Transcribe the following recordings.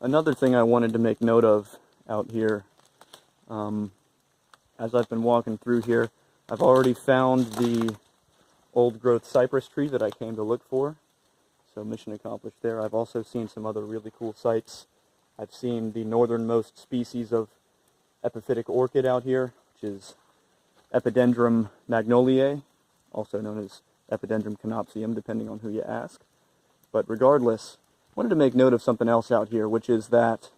Another thing I wanted to make note of out here, as I've been walking through here, I've already found the old-growth cypress tree that I came to look for, so mission accomplished there. I've also seen some other really cool sights. I've seen the northernmost species of epiphytic orchid out here, which is Epidendrum magnoliae, also known as Epidendrum canopsium, depending on who you ask. But regardless, I wanted to make note of something else out here, which is that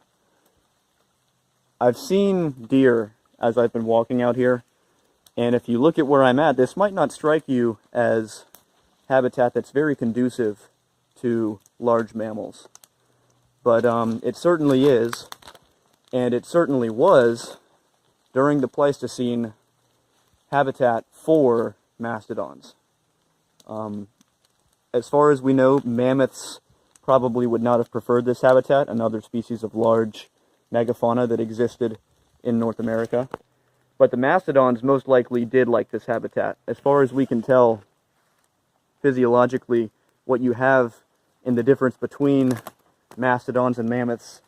I've seen deer as I've been walking out here, and if you look at where I'm at, this might not strike you as habitat that's very conducive to large mammals. But it certainly is, and it certainly was during the Pleistocene habitat for mastodons. As far as we know, mammoths probably would not have preferred this habitat, another species of large megafauna that existed in North America. But the mastodons most likely did like this habitat. As far as we can tell, physiologically, what you have in the difference between mastodons and mammoths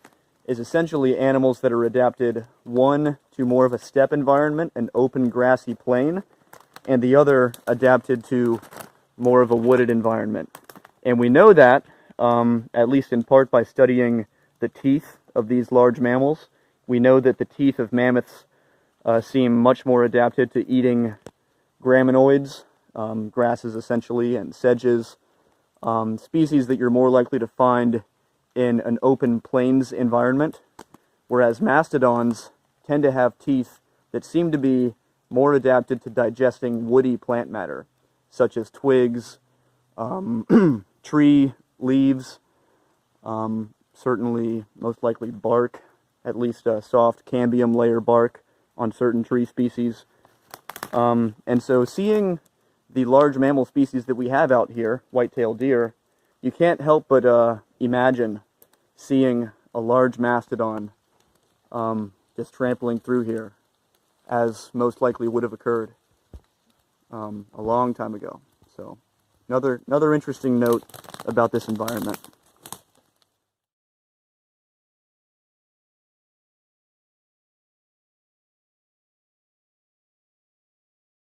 is essentially animals that are adapted, one, to more of a steppe environment, an open grassy plain, and the other adapted to more of a wooded environment. And we know that, at least in part by studying the teeth of these large mammals. We know that the teeth of mammoths seem much more adapted to eating graminoids, grasses essentially, and sedges, species that you're more likely to find in an open plains environment, whereas mastodons tend to have teeth that seem to be more adapted to digesting woody plant matter, such as twigs, tree leaves, certainly most likely bark, at least a soft cambium layer bark on certain tree species. And so seeing the large mammal species that we have out here, white-tailed deer, you can't help but imagine seeing a large mastodon just trampling through here, as most likely would have occurred a long time ago. So another interesting note about this environment.